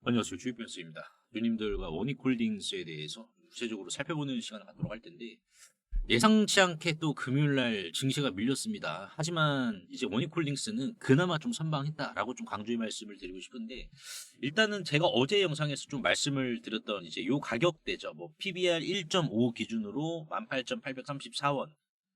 안녕하세요. 주입변수입니다. 누님들과 원익홀딩스에 대해서 구체적으로 살펴보는 시간을 갖도록 할 텐데 예상치 않게 또 금요일날 증시가 밀렸습니다. 하지만 이제 원익홀딩스는 그나마 좀 선방했다라고 좀 강조의 말씀을 드리고 싶은데 일단은 제가 어제 영상에서 좀 말씀을 드렸던 이제 요 가격대죠. 뭐 PBR 1.5 기준으로 18,834원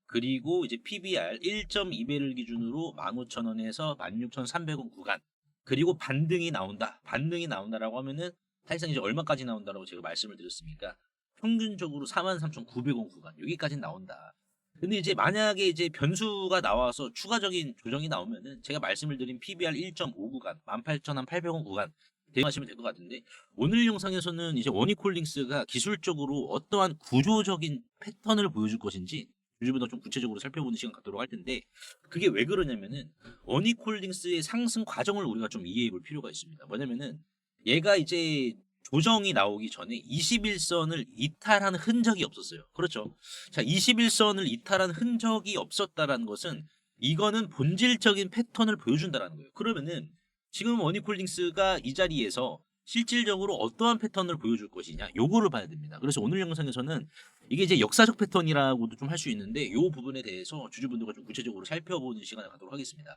그리고 이제 PBR 1.2배를 기준으로 15,000원에서 16,300원 구간 그리고 반등이 나온다. 반등이 나온다라고 하면은 사실상 이제 얼마까지 나온다라고 제가 말씀을 드렸습니까? 평균적으로 43,900원 구간 여기까지 나온다. 근데 이제 만약에 이제 변수가 나와서 추가적인 조정이 나오면은 제가 말씀을 드린 PBR 1.5 구간 18,800원 구간 대응하시면 될 것 같은데 오늘 영상에서는 이제 원익홀딩스가 기술적으로 어떠한 구조적인 패턴을 보여줄 것인지 요즘보다 좀 구체적으로 살펴보는 시간 갖도록 할 텐데 그게 왜 그러냐면은 원익홀딩스의 상승 과정을 우리가 좀 이해해 볼 필요가 있습니다. 뭐냐면은 얘가 이제 조정이 나오기 전에 21선을 이탈한 흔적이 없었어요. 그렇죠. 자, 21선을 이탈한 흔적이 없었다라는 것은 이거는 본질적인 패턴을 보여준다라는 거예요. 그러면은 지금 원익홀딩스가 이 자리에서 실질적으로 어떠한 패턴을 보여줄 것이냐 요거를 봐야 됩니다. 그래서 오늘 영상에서는 이게 이제 역사적 패턴이라고도 좀 할 수 있는데 요 부분에 대해서 주주분들과 좀 구체적으로 살펴보는 시간을 갖도록 하겠습니다.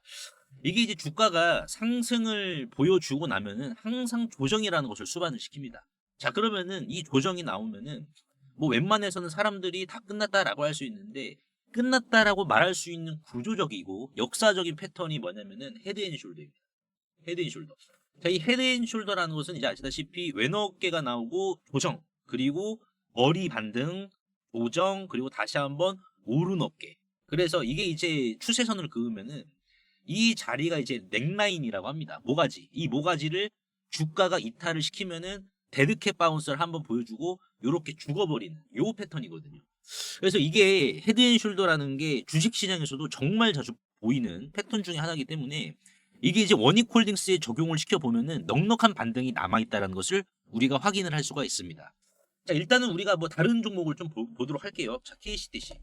이게 이제 주가가 상승을 보여주고 나면은 항상 조정이라는 것을 수반을 시킵니다. 자, 그러면은 이 조정이 나오면은 뭐 웬만해서는 사람들이 다 끝났다라고 할 수 있는데 끝났다라고 말할 수 있는 구조적이고 역사적인 패턴이 뭐냐면은 헤드앤숄더입니다. 헤드앤숄더. 자, 이 헤드앤숄더라는 것은 이제 아시다시피 왼어깨가 나오고 조정, 그리고 머리 반등, 조정, 그리고 다시 한번 오른 어깨. 그래서 이게 이제 추세선을 그으면은 이 자리가 이제 넥라인이라고 합니다. 모가지. 이 모가지를 주가가 이탈을 시키면은 데드캣 바운스를 한번 보여주고 요렇게 죽어버리는 요 패턴이거든요. 그래서 이게 헤드앤숄더라는 게 주식시장에서도 정말 자주 보이는 패턴 중에 하나이기 때문에 이게 이제 원익홀딩스에 적용을 시켜보면은 넉넉한 반등이 남아있다는 것을 우리가 확인을 할 수가 있습니다. 자, 일단은 우리가 뭐 다른 종목을 좀 보도록 할게요. 자, KCTC.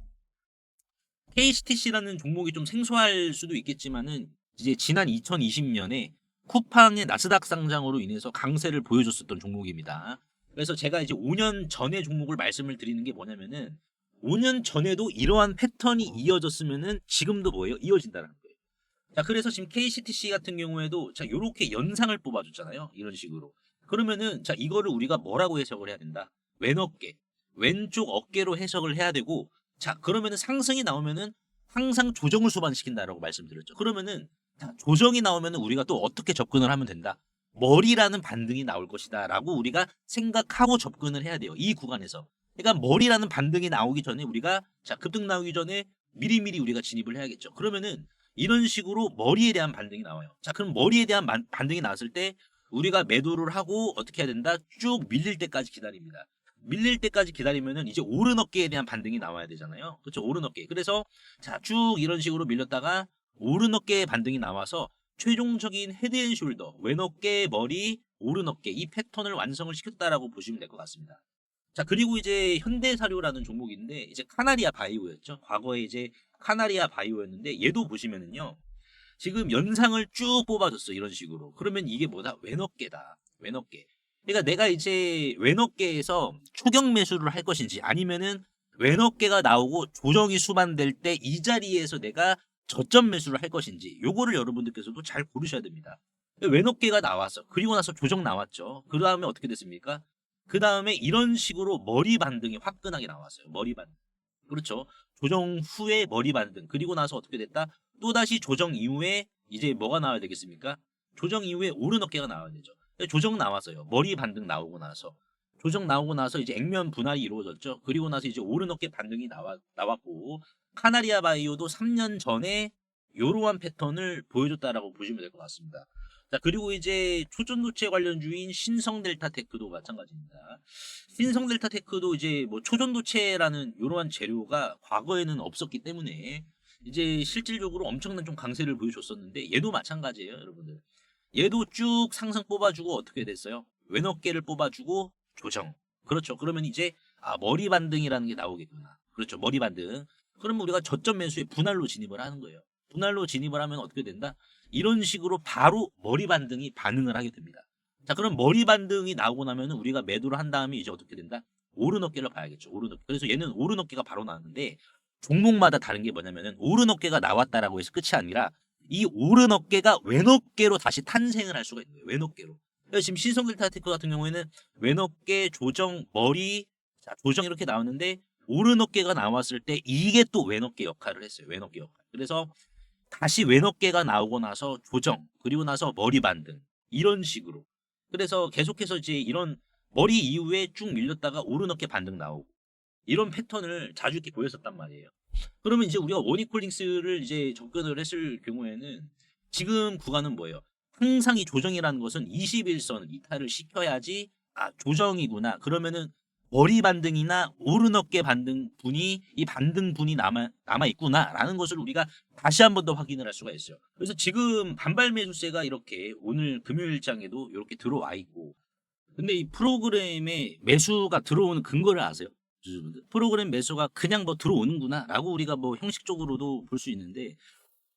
KCTC라는 종목이 좀 생소할 수도 있겠지만은 이제 지난 2020년에 쿠팡의 나스닥 상장으로 인해서 강세를 보여줬었던 종목입니다. 그래서 제가 이제 5년 전의 종목을 말씀을 드리는 게 뭐냐면은 5년 전에도 이러한 패턴이 이어졌으면은 지금도 뭐예요? 이어진다는 거예요. 자, 그래서 지금 KCTC 같은 경우에도 자, 요렇게 연상을 뽑아줬잖아요. 이런 식으로. 그러면은 자, 이거를 우리가 뭐라고 해석을 해야 된다? 왼어깨, 왼쪽 어깨로 해석을 해야 되고 자, 그러면은 상승이 나오면은 항상 조정을 수반시킨다라고 말씀드렸죠. 그러면은 자, 조정이 나오면은 우리가 또 어떻게 접근을 하면 된다? 머리라는 반등이 나올 것이다라고 우리가 생각하고 접근을 해야 돼요. 이 구간에서. 그러니까 머리라는 반등이 나오기 전에 우리가 자, 급등 나오기 전에 미리미리 우리가 진입을 해야겠죠. 그러면은 이런 식으로 머리에 대한 반등이 나와요. 자, 그럼 머리에 대한 반등이 나왔을 때 우리가 매도를 하고 어떻게 해야 된다? 쭉 밀릴 때까지 기다립니다. 밀릴 때까지 기다리면은 이제 오른 어깨에 대한 반등이 나와야 되잖아요. 그렇죠? 오른 어깨. 그래서 자, 쭉 이런 식으로 밀렸다가 오른 어깨에 반등이 나와서 최종적인 헤드앤숄더, 왼 어깨, 머리, 오른 어깨 이 패턴을 완성을 시켰다라고 보시면 될 것 같습니다. 자, 그리고 이제 현대사료라는 종목인데 이제 카나리아 바이오였죠. 과거에 이제 카나리아 바이오였는데 얘도 보시면은요. 지금 연상을 쭉 뽑아줬어. 이런 식으로. 그러면 이게 뭐다? 왼어깨다. 왼어깨. 그러니까 내가 이제 왼어깨에서 초경 매수를 할 것인지 아니면은 왼어깨가 나오고 조정이 수반될 때 이 자리에서 내가 저점 매수를 할 것인지 요거를 여러분들께서도 잘 고르셔야 됩니다. 왼어깨가 나왔어. 그리고 나서 조정 나왔죠. 그 다음에 어떻게 됐습니까? 그 다음에 이런 식으로 머리 반등이 화끈하게 나왔어요. 머리 반등. 그렇죠. 조정 후에 머리 반등. 그리고 나서 어떻게 됐다? 또다시 조정 이후에 이제 뭐가 나와야 되겠습니까? 조정 이후에 오른 어깨가 나와야 되죠. 조정 나왔어요. 머리 반등 나오고 나서. 조정 나오고 나서 이제 액면 분할이 이루어졌죠. 그리고 나서 이제 오른 어깨 반등이 나왔고, 카나리아 바이오도 3년 전에 이러한 패턴을 보여줬다라고 보시면 될 것 같습니다. 자, 그리고 이제 초전도체 관련주인 신성델타테크도 마찬가지입니다. 신성델타테크도 이제 뭐 초전도체라는 이러한 재료가 과거에는 없었기 때문에 이제 실질적으로 엄청난 좀 강세를 보여줬었는데 얘도 마찬가지예요, 여러분들. 얘도 쭉 상승 뽑아주고 어떻게 됐어요? 왼어깨를 뽑아주고 조정. 그렇죠. 그러면 이제 머리 반등이라는 게 나오겠구나. 그렇죠. 머리 반등. 그러면 우리가 저점 매수에 분할로 진입을 하는 거예요. 분할로 진입을 하면 어떻게 된다? 이런 식으로 바로 머리 반등이 반응을 하게 됩니다. 자, 그럼 머리 반등이 나오고 나면은 우리가 매도를 한 다음에 이제 어떻게 된다? 오른 어깨를 봐야겠죠. 오른 어깨. 그래서 얘는 오른 어깨가 바로 나왔는데 종목마다 다른 게 뭐냐면은 오른 어깨가 나왔다라고 해서 끝이 아니라 이 오른 어깨가 왼 어깨로 다시 탄생을 할 수가 있는 거예요. 왼 어깨로. 그래서 지금 신성길타테크 같은 경우에는 왼 어깨 조정 머리 자, 조정 이렇게 나왔는데 오른 어깨가 나왔을 때 이게 또 왼 어깨 역할을 했어요. 왼 어깨 역할. 그래서 다시 왼 어깨가 나오고 나서 조정 그리고 나서 머리 반등 이런 식으로. 그래서 계속해서 이제 이런 머리 이후에 쭉 밀렸다가 오른 어깨 반등 나오고 이런 패턴을 자주 이렇게 보였었단 말이에요. 그러면 이제 우리가 원익홀딩스를 이제 접근을 했을 경우에는 지금 구간은 뭐예요? 항상 이 조정이라는 것은 21선 이탈을 시켜야지 아 조정이구나. 그러면은 머리 반등이나 오른 어깨 반등 분이 이 반등 분이 남아 있구나라는 것을 우리가 다시 한 번 더 확인을 할 수가 있어요. 그래서 지금 반발 매수세가 이렇게 오늘 금요일장에도 이렇게 들어와 있고 근데 이 프로그램에 매수가 들어오는 근거를 아세요? 프로그램 매수가 그냥 뭐 들어오는구나라고 우리가 뭐 형식적으로도 볼 수 있는데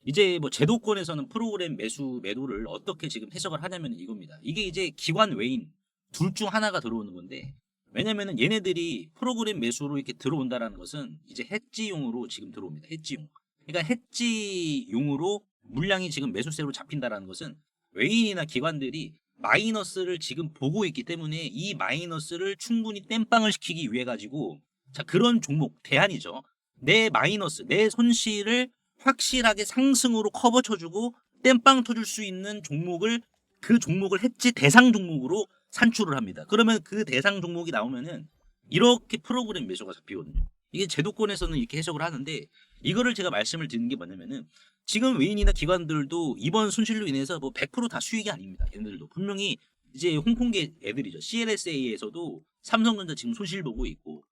이제 뭐 제도권에서는 프로그램 매도를 어떻게 지금 해석을 하냐면 이겁니다. 이게 이제 기관 외인 둘 중 하나가 들어오는 건데 왜냐면은 얘네들이 프로그램 매수로 이렇게 들어온다라는 것은 이제 해지용으로 지금 들어옵니다. 해지용. 그러니까 해지용으로 물량이 지금 매수세로 잡힌다라는 것은 외인이나 기관들이 마이너스를 지금 보고 있기 때문에 이 마이너스를 충분히 땜빵을 시키기 위해 가지고 자 그런 종목 대안이죠. 내 마이너스, 내 손실을 확실하게 상승으로 커버 쳐주고 땜빵 터줄 수 있는 종목을 그 종목을 해지 대상 종목으로 산출을 합니다. 그러면 그 대상 종목이 나오면은 이렇게 프로그램 매수가 잡히거든요. 이게 제도권에서는 이렇게 해석을 하는데 이거를 제가 말씀을 드리는 게 뭐냐면은 지금 외인이나 기관들도 이번 손실로 인해서 뭐 100%다 수익이 아닙니다. 얘네들도 분명히 이제 홍콩계 애들이죠. CLSA에서도 삼성전자 지금 손실 보고 있고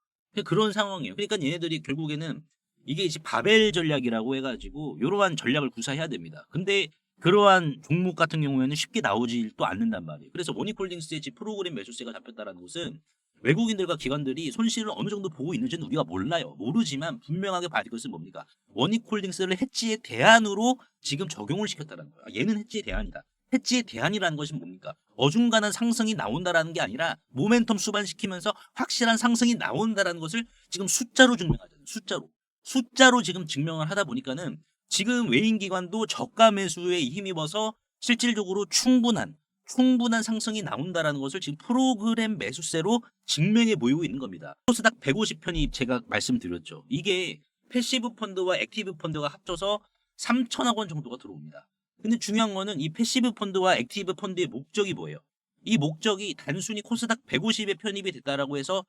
그런 상황이에요. 그러니까 얘네들이 결국에는 이게 이제 바벨 전략이라고 해가지고 이러한 전략을 구사해야 됩니다. 근데 그러한 종목 같은 경우에는 쉽게 나오지 또 않는단 말이에요. 그래서 원익홀딩스의 프로그램 매수세가 잡혔다는 것은 외국인들과 기관들이 손실을 어느 정도 보고 있는지는 우리가 몰라요. 모르지만 분명하게 봐야 될 것은 뭡니까? 원익홀딩스를 해지의 대안으로 지금 적용을 시켰다는 거야. 얘는 해지의 대안이다. 해지의 대안이라는 것이 뭡니까? 어중간한 상승이 나온다라는 게 아니라 모멘텀 수반시키면서 확실한 상승이 나온다라는 것을 지금 숫자로 증명하잖아요. 숫자로 지금 증명을 하다 보니까는 지금 외인기관도 저가 매수에 힘입어서 실질적으로 충분한 상승이 나온다라는 것을 지금 프로그램 매수세로 증명해 보이고 있는 겁니다. 코스닥 150편이 제가 말씀드렸죠. 이게 패시브 펀드와 액티브 펀드가 합쳐서 3천억 원 정도가 들어옵니다. 근데 중요한 거는 이 패시브 펀드와 액티브 펀드의 목적이 뭐예요? 이 목적이 단순히 코스닥 150에 편입이 됐다라고 해서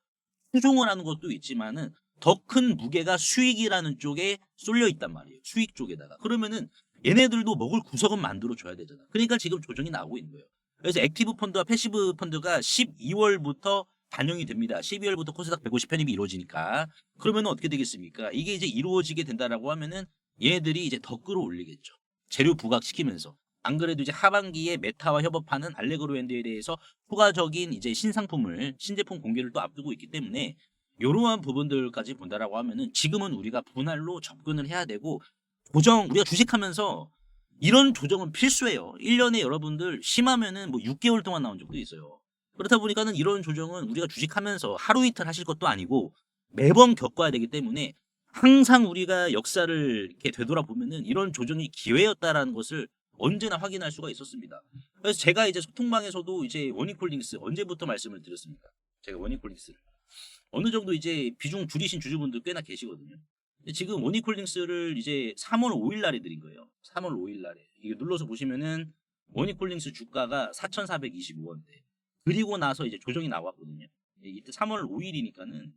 추종을 하는 것도 있지만은 더 큰 무게가 수익이라는 쪽에 쏠려 있단 말이에요. 수익 쪽에다가. 그러면은 얘네들도 먹을 구석은 만들어 줘야 되잖아. 그러니까 지금 조정이 나오고 있는 거예요. 그래서 액티브 펀드와 패시브 펀드가 12월부터 반영이 됩니다. 12월부터 코스닥 150 편입이 이루어지니까. 그러면 어떻게 되겠습니까? 이게 이제 이루어지게 된다라고 하면은 얘네들이 이제 더 끌어올리겠죠. 재료 부각시키면서. 안 그래도 이제 하반기에 메타와 협업하는 알레그로 밴드에 대해서 추가적인 이제 신상품을 신제품 공개를 또 앞두고 있기 때문에 이러한 부분들까지 본다라고 하면은 지금은 우리가 분할로 접근을 해야 되고 우리가 주식하면서 이런 조정은 필수예요. 1년에 여러분들 심하면은 뭐 6개월 동안 나온 적도 있어요. 그렇다 보니까는 이런 조정은 우리가 주식하면서 하루 이틀 하실 것도 아니고 매번 겪어야 되기 때문에 항상 우리가 역사를 이렇게 되돌아보면은 이런 조정이 기회였다라는 것을 언제나 확인할 수가 있었습니다. 그래서 제가 이제 소통방에서도 이제 원익홀딩스 언제부터 말씀을 드렸습니까? 제가 원익홀딩스를 어느 정도 이제 비중 줄이신 주주분들 꽤나 계시거든요. 지금 원익홀딩스를 이제 3월 5일 날에 드린 거예요. 3월 5일 날에. 이거 눌러서 보시면은 원익홀딩스 주가가 4,425원대. 그리고 나서 이제 조정이 나왔거든요. 이때 3월 5일이니까는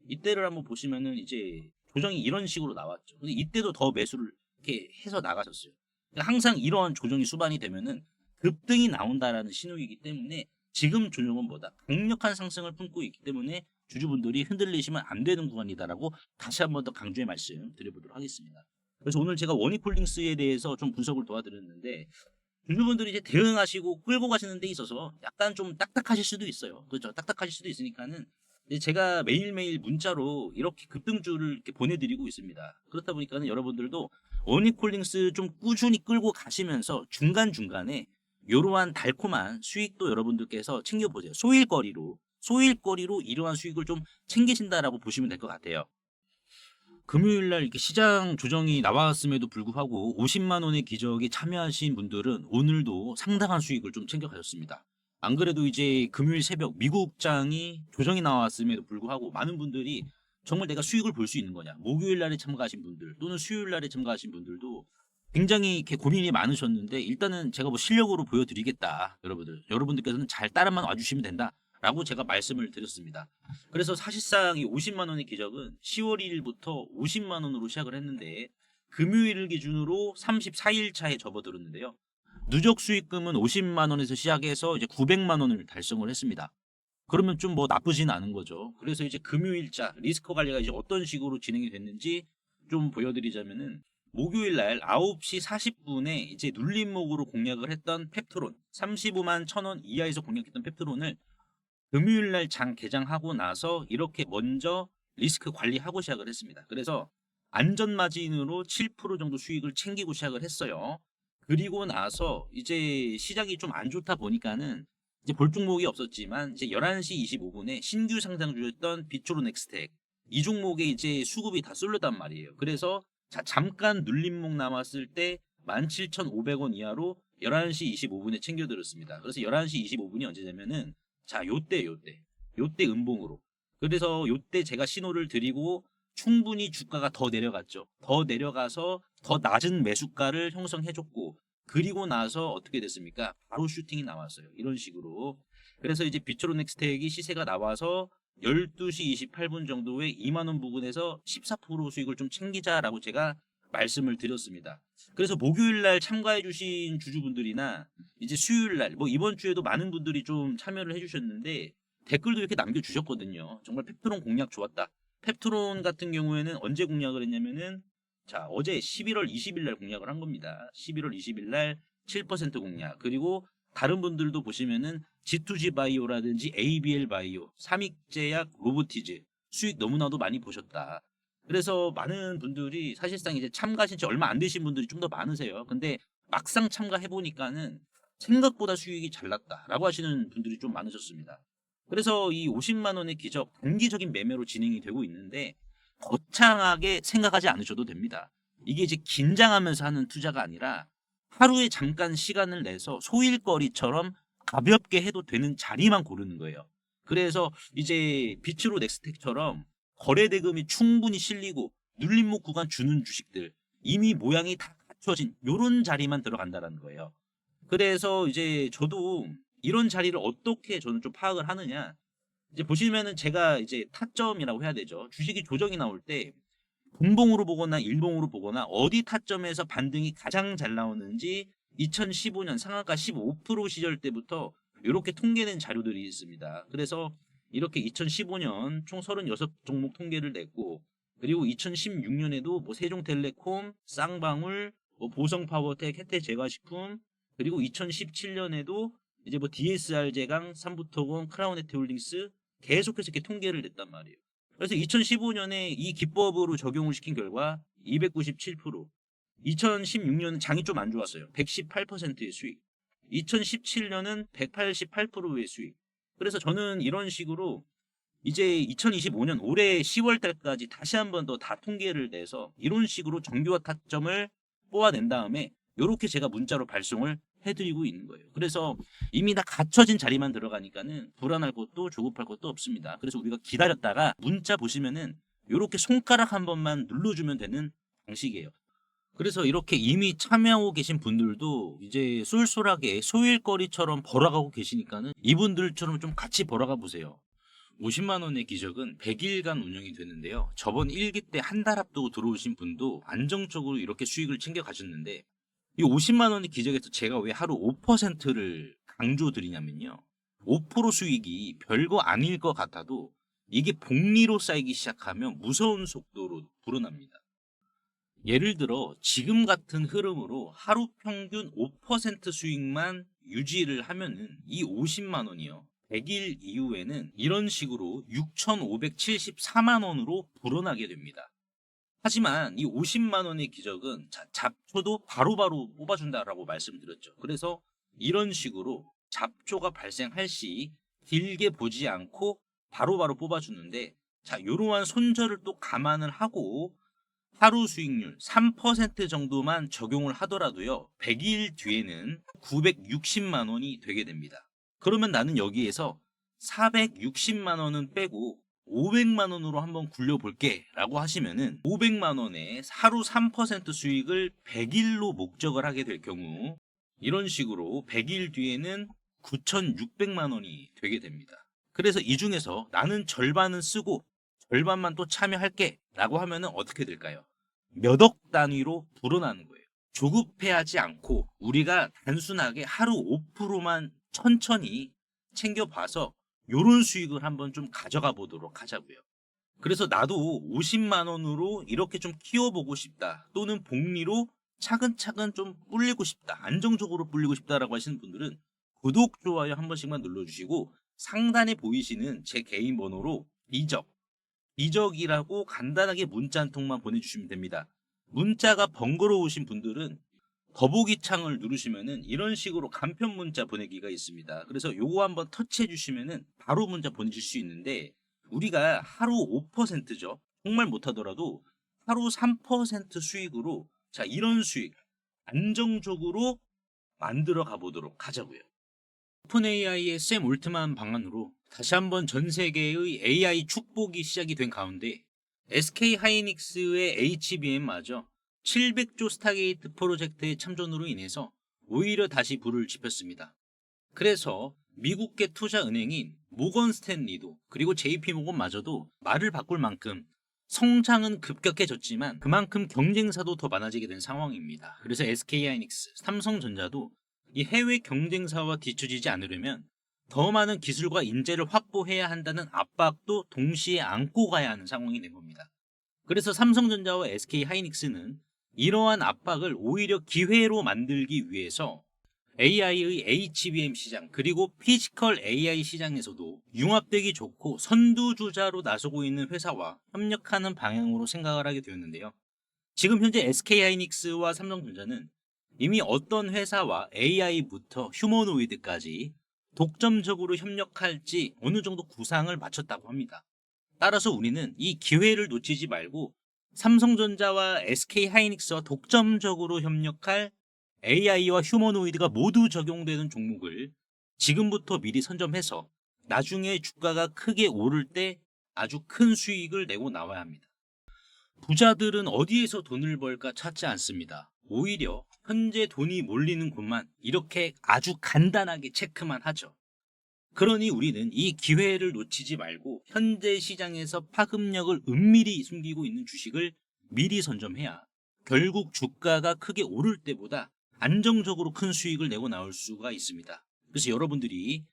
이때를 한번 보시면은 이제 조정이 이런 식으로 나왔죠. 근데 이때도 더 매수를 이렇게 해서 나가셨어요. 그러니까 항상 이런 조정이 수반이 되면은 급등이 나온다라는 신호이기 때문에 지금 조정은 뭐다? 강력한 상승을 품고 있기 때문에 주주분들이 흔들리시면 안 되는 구간이다라고 다시 한번 더 강조의 말씀 드려보도록 하겠습니다. 그래서 오늘 제가 원익홀딩스에 대해서 좀 분석을 도와드렸는데 주주분들이 이제 대응하시고 끌고 가시는 데 있어서 약간 좀 딱딱하실 수도 있어요. 그렇죠? 딱딱하실 수도 있으니까는 제가 매일매일 문자로 이렇게 급등주를 이렇게 보내드리고 있습니다. 그렇다 보니까는 여러분들도 원익홀딩스 좀 꾸준히 끌고 가시면서 중간중간에 이러한 달콤한 수익도 여러분들께서 챙겨보세요. 소일거리로 이러한 수익을 좀 챙기신다라고 보시면 될 것 같아요. 금요일 날 이렇게 시장 조정이 나왔음에도 불구하고 50만 원의 기적에 참여하신 분들은 오늘도 상당한 수익을 좀 챙겨 가셨습니다. 안 그래도 이제 금요일 새벽 미국장이 조정이 나왔음에도 불구하고 많은 분들이 정말 내가 수익을 볼 수 있는 거냐, 목요일 날에 참가하신 분들 또는 수요일 날에 참가하신 분들도 굉장히 이렇게 고민이 많으셨는데, 일단은 제가 뭐 실력으로 보여드리겠다, 여러분들께서는 잘 따라만 와주시면 된다라고 제가 말씀을 드렸습니다. 그래서 사실상 이 50만 원의 기적은 10월 1일부터 50만 원으로 시작을 했는데 금요일을 기준으로 34일 차에 접어들었는데요. 누적 수익금은 50만 원에서 시작해서 이제 900만 원을 달성을 했습니다. 그러면 좀 뭐 나쁘진 않은 거죠. 그래서 이제 금요일자 리스크 관리가 이제 어떤 식으로 진행이 됐는지 좀 보여드리자면은, 목요일 날 9시 40분에 이제 눌림목으로 공략을 했던 펩트론 35만 1,000원 이하에서 공략했던 펩트론을 금요일 날 장 개장하고 나서 이렇게 먼저 리스크 관리하고 시작을 했습니다. 그래서 안전 마진으로 7% 정도 수익을 챙기고 시작을 했어요. 그리고 나서 이제 시장이 좀 안 좋다 보니까는 이제 볼 종목이 없었지만 이제 11시 25분에 신규 상장주였던 비초로 넥스텍 이 종목에 이제 수급이 다 쏠렸단 말이에요. 그래서 잠깐 눌림목 남았을 때 17,500원 이하로 11시 25분에 챙겨들었습니다. 그래서 11시 25분이 언제냐면은 요때 음봉으로. 그래서 요때 제가 신호를 드리고 충분히 주가가 더 내려갔죠. 더 내려가서 더 낮은 매수가를 형성해줬고, 그리고 나서 어떻게 됐습니까? 바로 슈팅이 나왔어요. 이런 식으로. 그래서 이제 비트로넥스텍이 시세가 나와서 12시 28분 정도에 2만원 부근에서 14% 수익을 좀 챙기자라고 제가 말씀을 드렸습니다. 그래서 목요일 날 참가해 주신 주주분들이나 이제 수요일 날, 뭐 이번 주에도 많은 분들이 좀 참여를 해 주셨는데 댓글도 이렇게 남겨 주셨거든요. 정말 펩트론 공략 좋았다. 펩트론 같은 경우에는 언제 공략을 했냐면은, 자, 어제 11월 20일 날 공략을 한 겁니다. 11월 20일 날 7% 공략. 그리고 다른 분들도 보시면은 G2G 바이오라든지 ABL 바이오, 삼익제약, 로보티즈 수익 너무나도 많이 보셨다. 그래서 많은 분들이 사실상 이제 참가하신 지 얼마 안 되신 분들이 좀 더 많으세요. 근데 막상 참가해 보니까는 생각보다 수익이 잘 났다라고 하시는 분들이 좀 많으셨습니다. 그래서 이 50만 원의 기적 단기적인 매매로 진행이 되고 있는데 거창하게 생각하지 않으셔도 됩니다. 이게 이제 긴장하면서 하는 투자가 아니라 하루에 잠깐 시간을 내서 소일거리처럼 가볍게 해도 되는 자리만 고르는 거예요. 그래서 이제 비츠로 넥스텍처럼 거래 대금이 충분히 실리고 눌림목 구간 주는 주식들, 이미 모양이 다 갖춰진 요런 자리만 들어간다는 거예요. 그래서 이제 저도 이런 자리를 어떻게 저는 좀 파악을 하느냐, 이제 보시면은 제가 이제 타점이라고 해야 되죠. 주식이 조정이 나올 때 분봉으로 보거나 일봉으로 보거나 어디 타점에서 반등이 가장 잘 나오는지 2015년 상한가 15% 시절 때부터 이렇게 통계낸 자료들이 있습니다. 그래서 이렇게 2015년 총 36종목 통계를 냈고, 그리고 2016년에도 뭐 세종텔레콤, 쌍방울, 뭐 보성파워텍, 혜태제과식품, 그리고 2017년에도 이제 뭐 DSR 제강, 삼부토건, 크라운에트홀딩스 계속해서 이렇게 통계를 냈단 말이에요. 그래서 2015년에 이 기법으로 적용을 시킨 결과 297%, 2016년은 장이 좀 안 좋았어요. 118%의 수익, 2017년은 188%의 수익. 그래서 저는 이런 식으로 이제 2025년 올해 10월 달까지 다시 한 번 더 다 통계를 내서 이런 식으로 정교화 타점을 뽑아낸 다음에 이렇게 제가 문자로 발송을 해드리고 있는 거예요. 그래서 이미 다 갖춰진 자리만 들어가니까는 불안할 것도 조급할 것도 없습니다. 그래서 우리가 기다렸다가 문자 보시면은 이렇게 손가락 한 번만 눌러주면 되는 방식이에요. 그래서 이렇게 이미 참여하고 계신 분들도 이제 쏠쏠하게 소일거리처럼 벌어가고 계시니까는 이분들처럼 좀 같이 벌어가 보세요. 50만 원의 기적은 100일간 운영이 되는데요. 저번 1기 때 한 달 앞두고 들어오신 분도 안정적으로 이렇게 수익을 챙겨 가셨는데, 이 50만 원의 기적에서 제가 왜 하루 5%를 강조드리냐면요. 5% 수익이 별거 아닐 것 같아도 이게 복리로 쌓이기 시작하면 무서운 속도로 불어납니다. 예를 들어 지금 같은 흐름으로 하루 평균 5% 수익만 유지를 하면은 이 50만 원이요. 100일 이후에는 이런 식으로 6,574만 원으로 불어나게 됩니다. 하지만 이 50만 원의 기적은 잡초도 바로바로 뽑아준다라고 말씀드렸죠. 그래서 이런 식으로 잡초가 발생할 시 길게 보지 않고 바로바로 뽑아주는데, 자, 이러한 손절을 또 감안을 하고 하루 수익률 3% 정도만 적용을 하더라도요, 100일 뒤에는 960만 원이 되게 됩니다. 그러면 나는 여기에서 460만 원은 빼고 500만 원으로 한번 굴려볼게 라고 하시면은 500만 원에 하루 3% 수익을 100일로 목적을 하게 될 경우, 이런 식으로 100일 뒤에는 9,600만 원이 되게 됩니다. 그래서 이 중에서 나는 절반은 쓰고 절반만 또 참여할게 라고 하면은 어떻게 될까요? 몇 억 단위로 불어나는 거예요. 조급해하지 않고 우리가 단순하게 하루 5%만 천천히 챙겨봐서 요런 수익을 한번 좀 가져가 보도록 하자고요. 그래서 나도 50만 원으로 이렇게 좀 키워보고 싶다, 또는 복리로 차근차근 좀 불리고 싶다, 안정적으로 불리고 싶다라고 하시는 분들은 구독, 좋아요 한 번씩만 눌러주시고 상단에 보이시는 제 개인 번호로 이적이라고 간단하게 문자 한 통만 보내주시면 됩니다. 문자가 번거로우신 분들은 더보기 창을 누르시면은 이런 식으로 간편 문자 보내기가 있습니다. 그래서 요거 한번 터치해 주시면은 바로 문자 보내실 수 있는데, 우리가 하루 5%죠. 정말 못하더라도 하루 3% 수익으로, 자, 이런 수익 안정적으로 만들어 가보도록 하자고요. 오픈 AI의 샘 올트만 방안으로 다시 한번 전 세계의 AI 축복이 시작이 된 가운데, SK 하이닉스의 HBM마저 700조 스타게이트 프로젝트의 참전으로 인해서 오히려 다시 불을 지폈습니다. 그래서 미국계 투자은행인 모건 스탠리도, 그리고 JP모건마저도 말을 바꿀 만큼 성장은 급격해졌지만 그만큼 경쟁사도 더 많아지게 된 상황입니다. 그래서 SK하이닉스, 삼성전자도 이 해외 경쟁사와 뒤처지지 않으려면 더 많은 기술과 인재를 확보해야 한다는 압박도 동시에 안고 가야 하는 상황이 된 겁니다. 그래서 삼성전자와 SK하이닉스는 이러한 압박을 오히려 기회로 만들기 위해서 AI의 HBM 시장, 그리고 피지컬 AI 시장에서도 융합되기 좋고 선두주자로 나서고 있는 회사와 협력하는 방향으로 생각을 하게 되었는데요. 지금 현재 SK하이닉스와 삼성전자는 이미 어떤 회사와 AI부터 휴머노이드까지 독점적으로 협력할지 어느 정도 구상을 마쳤다고 합니다. 따라서 우리는 이 기회를 놓치지 말고 삼성전자와 SK하이닉스와 독점적으로 협력할 AI와 휴머노이드가 모두 적용되는 종목을 지금부터 미리 선점해서 나중에 주가가 크게 오를 때 아주 큰 수익을 내고 나와야 합니다. 부자들은 어디에서 돈을 벌까 찾지 않습니다. 오히려 현재 돈이 몰리는 곳만 이렇게 아주 간단하게 체크만 하죠. 그러니 우리는 이 기회를 놓치지 말고 현재 시장에서 파급력을 은밀히 숨기고 있는 주식을 미리 선점해야 결국 주가가 크게 오를 때보다 안정적으로 큰 수익을 내고 나올 수가 있습니다. 그래서 여러분들이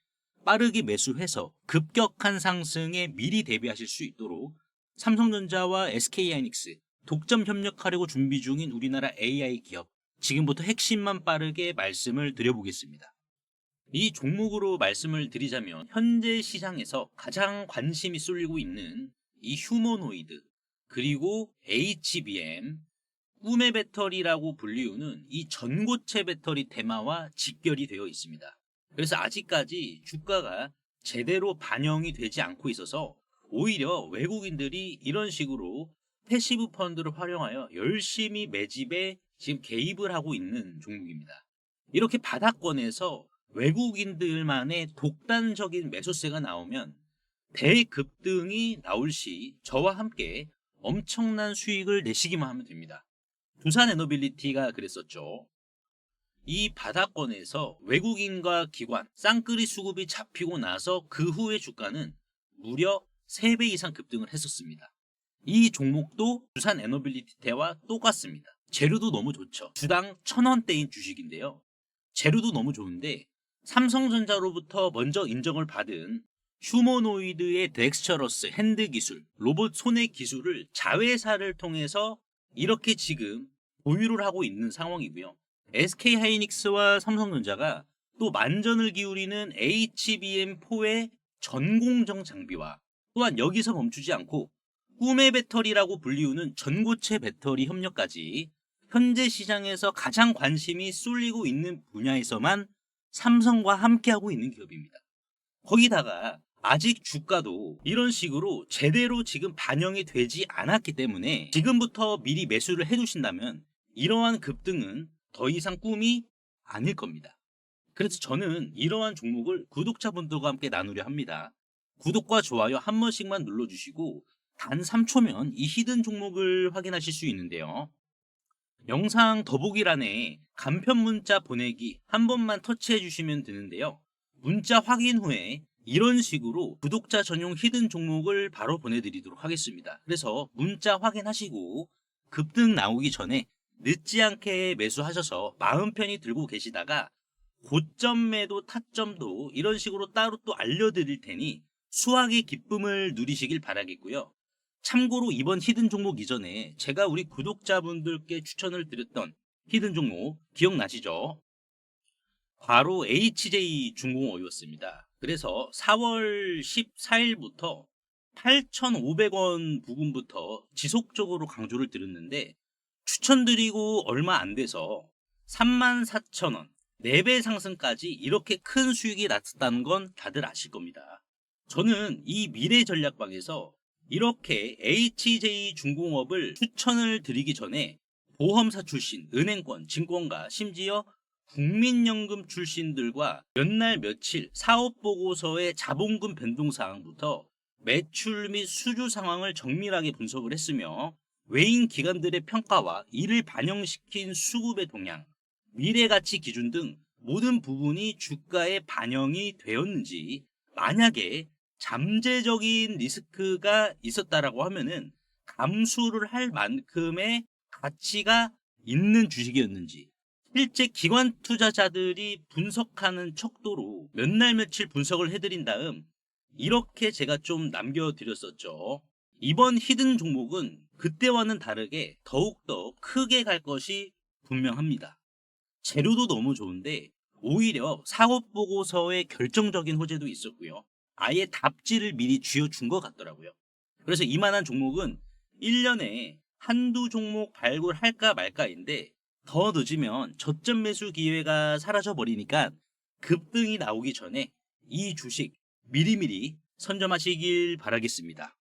빠르게 매수해서 급격한 상승에 미리 대비하실 수 있도록 삼성전자와 SK하이닉스 독점 협력하려고 준비 중인 우리나라 AI 기업, 지금부터 핵심만 빠르게 말씀을 드려보겠습니다. 이 종목으로 말씀을 드리자면 현재 시장에서 가장 관심이 쏠리고 있는 이 휴머노이드, 그리고 HBM, 꿈의 배터리라고 불리우는 이 전고체 배터리 테마와 직결이 되어 있습니다. 그래서 아직까지 주가가 제대로 반영이 되지 않고 있어서 오히려 외국인들이 이런 식으로 패시브 펀드를 활용하여 열심히 매집에 지금 개입을 하고 있는 종목입니다. 이렇게 바닥권에서 외국인들만의 독단적인 매수세가 나오면 대급등이 나올 시 저와 함께 엄청난 수익을 내시기만 하면 됩니다. 두산에너빌리티가 그랬었죠. 이 바닥권에서 외국인과 기관 쌍끌이 수급이 잡히고 나서 그 후에 주가는 무려 3배 이상 급등을 했었습니다. 이 종목도 두산에너빌리티와 똑같습니다. 재료도 너무 좋죠. 주당 1,000원대인 주식인데요. 재료도 너무 좋은데 삼성전자로부터 먼저 인정을 받은 휴머노이드의 덱스처러스 핸드 기술, 로봇 손의 기술을 자회사를 통해서 이렇게 지금 보유를 하고 있는 상황이고요. SK하이닉스와 삼성전자가 또 만전을 기울이는 HBM4의 전공정 장비와 또한 여기서 멈추지 않고 꿈의 배터리라고 불리우는 전고체 배터리 협력까지 현재 시장에서 가장 관심이 쏠리고 있는 분야에서만 삼성과 함께하고 있는 기업입니다. 거기다가 아직 주가도 이런 식으로 제대로 지금 반영이 되지 않았기 때문에 지금부터 미리 매수를 해두신다면 이러한 급등은 더 이상 꿈이 아닐 겁니다. 그래서 저는 이러한 종목을 구독자분들과 함께 나누려 합니다. 구독과 좋아요 한 번씩만 눌러주시고 단 3초면 이 히든 종목을 확인하실 수 있는데요. 영상 더보기란에 간편 문자 보내기 한 번만 터치해 주시면 되는데요. 문자 확인 후에 이런 식으로 구독자 전용 히든 종목을 바로 보내드리도록 하겠습니다. 그래서 문자 확인하시고 급등 나오기 전에 늦지 않게 매수하셔서 마음 편히 들고 계시다가 고점 매도 타점도 이런 식으로 따로 또 알려드릴 테니 수확의 기쁨을 누리시길 바라겠고요. 참고로 이번 히든 종목 이전에 제가 우리 구독자분들께 추천을 드렸던 히든 종목 기억나시죠? 바로 HJ중공업이었습니다. 그래서 4월 14일부터 8,500원 부분부터 지속적으로 강조를 드렸는데 추천드리고 얼마 안 돼서 34,000원 4배 상승까지 이렇게 큰 수익이 났다는 건 다들 아실 겁니다. 저는 이 미래 전략방에서 이렇게 HJ중공업을 추천을 드리기 전에 보험사 출신, 은행권, 증권가, 심지어 국민연금 출신들과 몇 날 며칠 사업보고서의 자본금 변동사항부터 매출 및 수주 상황을 정밀하게 분석을 했으며 외인 기관들의 평가와 이를 반영시킨 수급의 동향, 미래가치 기준 등 모든 부분이 주가에 반영이 되었는지, 만약에 잠재적인 리스크가 있었다라고 하면은 감수를 할 만큼의 가치가 있는 주식이었는지, 실제 기관 투자자들이 분석하는 척도로 몇 날 며칠 분석을 해드린 다음 이렇게 제가 좀 남겨드렸었죠. 이번 히든 종목은 그때와는 다르게 더욱더 크게 갈 것이 분명합니다. 재료도 너무 좋은데 오히려 사업보고서의 결정적인 호재도 있었고요. 아예 답지를 미리 쥐어준 것 같더라고요. 그래서 이만한 종목은 1년에 한두 종목 발굴할까 말까인데 더 늦으면 저점 매수 기회가 사라져 버리니까 급등이 나오기 전에 이 주식 미리미리 선점하시길 바라겠습니다.